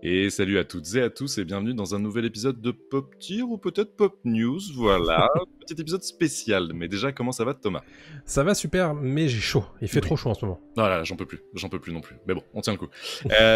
Et salut à toutes et à tous et bienvenue dans un nouvel épisode de Pop Tier ou peut-être Pop News, voilà, petit épisode spécial. Mais déjà, comment ça va Thomas? Ça va super, mais j'ai chaud. Il fait Oui. trop chaud en ce moment. Oh là là, j'en peux plus non plus. Mais bon, on tient le coup.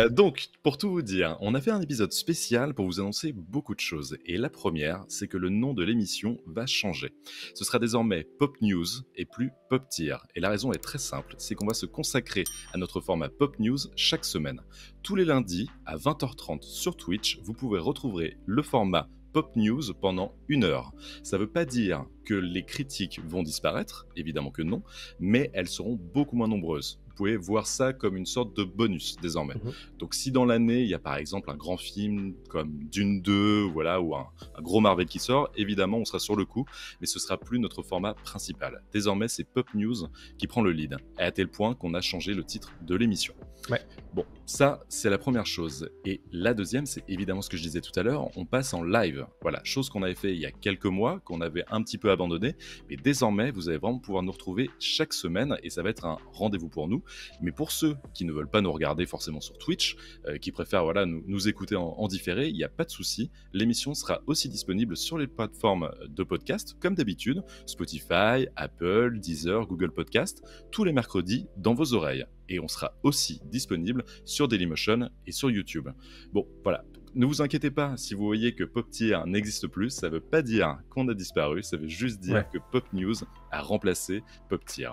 Donc, pour tout vous dire, on a fait un épisode spécial pour vous annoncer beaucoup de choses. Et la première, c'est que le nom de l'émission va changer. Ce sera désormais Pop News et plus Pop Tier. Et la raison est très simple, c'est qu'on va se consacrer à notre format Pop News chaque semaine. Tous les lundis, à 20h30 sur Twitch, vous pouvez retrouver le format Pop News pendant 1 heure. Ça ne veut pas dire que les critiques vont disparaître, évidemment que non, mais elles seront beaucoup moins nombreuses. Vous pouvez voir ça comme une sorte de bonus désormais. Donc si dans l'année, il y a par exemple un grand film comme Dune 2, voilà, ou un gros Marvel qui sort, évidemment on sera sur le coup, mais ce sera plus notre format principal. Désormais c'est Pop News qui prend le lead, à tel point qu'on a changé le titre de l'émission. Ouais. Bon, ça c'est la première chose. Et la deuxième, c'est évidemment ce que je disais tout à l'heure, on passe en live. Voilà, chose qu'on avait fait il y a quelques mois, qu'on avait un petit peu abandonné, mais désormais vous allez vraiment pouvoir nous retrouver chaque semaine et ça va être un rendez-vous pour nous. Mais pour ceux qui ne veulent pas nous regarder forcément sur Twitch, qui préfèrent voilà, nous écouter en différé, il n'y a pas de souci. L'émission sera aussi disponible sur les plateformes de podcast, comme d'habitude, Spotify, Apple, Deezer, Google Podcast, tous les mercredis dans vos oreilles. Et on sera aussi disponible sur Dailymotion et sur YouTube. Bon, voilà. Ne vous inquiétez pas si vous voyez que Pop Tier n'existe plus, ça ne veut pas dire qu'on a disparu, ça veut juste dire que Pop News a remplacé Pop Tier.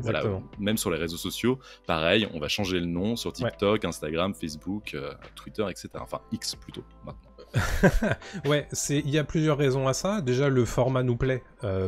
Voilà, même sur les réseaux sociaux, pareil, on va changer le nom sur TikTok, Instagram, Facebook, Twitter, etc. Enfin, X plutôt, maintenant. Ouais, il y a plusieurs raisons à ça. Déjà, le format nous plaît,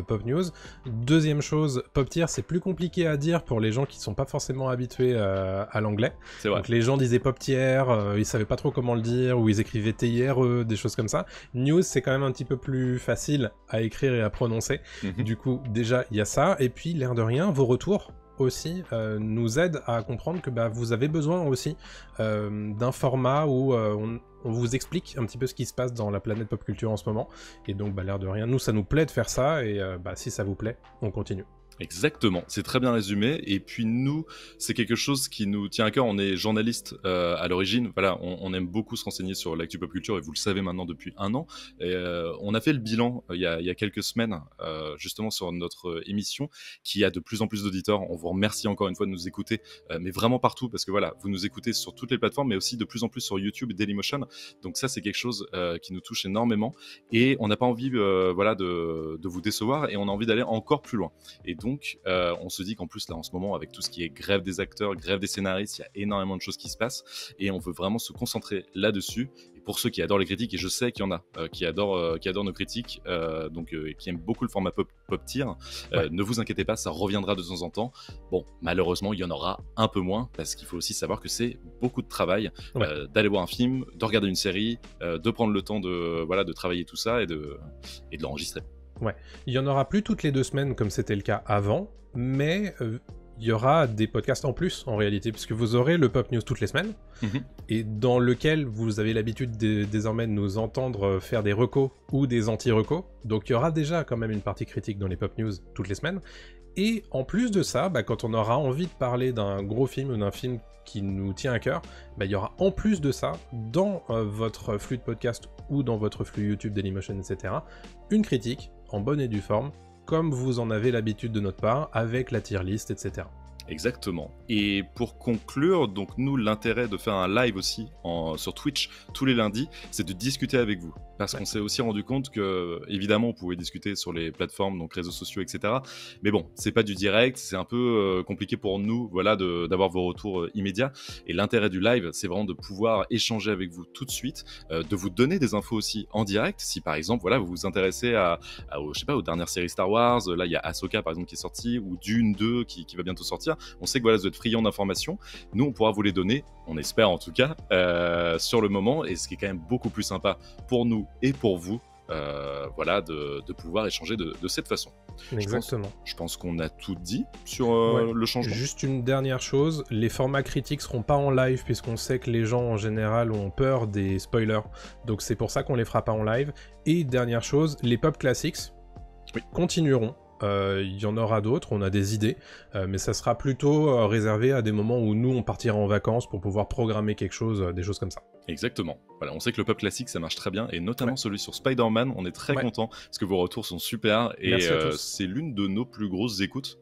Pop News. Deuxième chose, Pop Tier, c'est plus compliqué à dire pour les gens qui sont pas forcément habitués à l'anglais. C'est vrai. Donc les gens disaient Pop Tier, ils savaient pas trop comment le dire, ou ils écrivaient TIRE, des choses comme ça. News, c'est quand même un petit peu plus facile à écrire et à prononcer. Du coup, déjà, il y a ça. Et puis, l'air de rien, vos retours aussi nous aident à comprendre que vous avez besoin aussi d'un format où on vous explique un petit peu ce qui se passe dans la planète pop culture en ce moment. Et donc, l'air de rien, nous, ça nous plaît de faire ça. Et si ça vous plaît, on continue. Exactement, c'est très bien résumé. Et puis nous, c'est quelque chose qui nous tient à cœur. On est journaliste à l'origine. Voilà, on aime beaucoup se renseigner sur l'actu pop culture et vous le savez maintenant depuis 1 an. Et, on a fait le bilan il y a quelques semaines justement sur notre émission qui a de plus en plus d'auditeurs. On vous remercie encore une fois de nous écouter, mais vraiment partout parce que voilà, vous nous écoutez sur toutes les plateformes, mais aussi de plus en plus sur YouTube et Dailymotion. Donc ça, c'est quelque chose qui nous touche énormément et on n'a pas envie voilà, de vous décevoir et on a envie d'aller encore plus loin. Et donc, on se dit qu'en plus, là, en ce moment, avec tout ce qui est grève des acteurs, grève des scénaristes, il y a énormément de choses qui se passent et on veut vraiment se concentrer là-dessus. Et pour ceux qui adorent les critiques, et je sais qu'il y en a qui adorent nos critiques, qui aiment beaucoup le format Pop Tier, ne vous inquiétez pas, ça reviendra de temps en temps. Bon, malheureusement, il y en aura un peu moins parce qu'il faut aussi savoir que c'est beaucoup de travail d'aller voir un film, de regarder une série, de prendre le temps de travailler tout ça et de l'enregistrer. Ouais, il y en aura plus toutes les 2 semaines comme c'était le cas avant, mais il y aura des podcasts en plus en réalité, puisque vous aurez le Pop News toutes les semaines, et dans lequel vous avez l'habitude désormais de nous entendre faire des recos ou des anti-recos, donc il y aura déjà quand même une partie critique dans les Pop News toutes les semaines, et en plus de ça, quand on aura envie de parler d'un gros film ou d'un film qui nous tient à cœur, il y aura en plus de ça, dans votre flux de podcast ou dans votre flux YouTube, Dailymotion, etc., une critique en bonne et due forme, comme vous en avez l'habitude de notre part, avec la tier list, etc. Exactement. Et pour conclure, donc nous, l'intérêt de faire un live aussi sur Twitch tous les lundis, c'est de discuter avec vous. Parce qu'on s'est aussi rendu compte que, évidemment, on pouvait discuter sur les plateformes, donc réseaux sociaux, etc. Mais bon, c'est pas du direct, c'est un peu compliqué pour nous, voilà, d'avoir vos retours immédiats. Et l'intérêt du live, c'est vraiment de pouvoir échanger avec vous tout de suite, de vous donner des infos aussi en direct. Si par exemple, voilà, vous vous intéressez je sais pas, aux dernières séries Star Wars, là il y a Ahsoka par exemple qui est sortie, ou Dune 2 qui va bientôt sortir. On sait que voilà, vous êtes friands d'informations. Nous, on pourra vous les donner, on espère en tout cas, sur le moment. Et ce qui est quand même beaucoup plus sympa pour nous et pour vous, voilà, de pouvoir échanger de cette façon. Exactement. Je pense qu'on a tout dit sur le changement. Juste une dernière chose, les formats critiques seront pas en live puisqu'on sait que les gens en général ont peur des spoilers. Donc c'est pour ça qu'on les fera pas en live. Et dernière chose, les pop classics continueront. Il y en aura d'autres, on a des idées, mais ça sera plutôt réservé à des moments où nous on partira en vacances pour pouvoir programmer quelque chose, des choses comme ça. Exactement. Voilà, on sait que le pop classique ça marche très bien et notamment celui sur Spider-Man, on est très content parce que vos retours sont super et c'est l'une de nos plus grosses écoutes.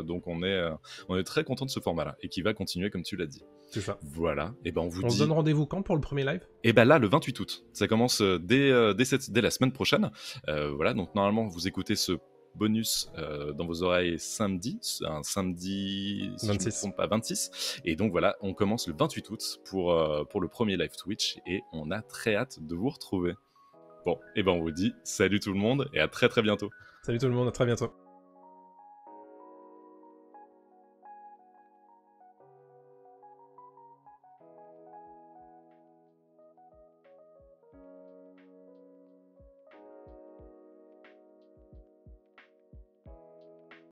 Donc on est très content de ce format-là et qui va continuer comme tu l'as dit. C'est ça. Voilà. Et ben on se donne rendez-vous quand pour le premier live? Et ben là le 28 août. Ça commence dès la semaine prochaine. Voilà, donc normalement vous écoutez ce bonus dans vos oreilles un samedi 26. Si je ne me trompe pas, 26. Et donc voilà, on commence le 28 août pour le premier live Twitch et on a très hâte de vous retrouver. Bon, et ben on vous dit salut tout le monde et à très très bientôt. Salut tout le monde, à très bientôt.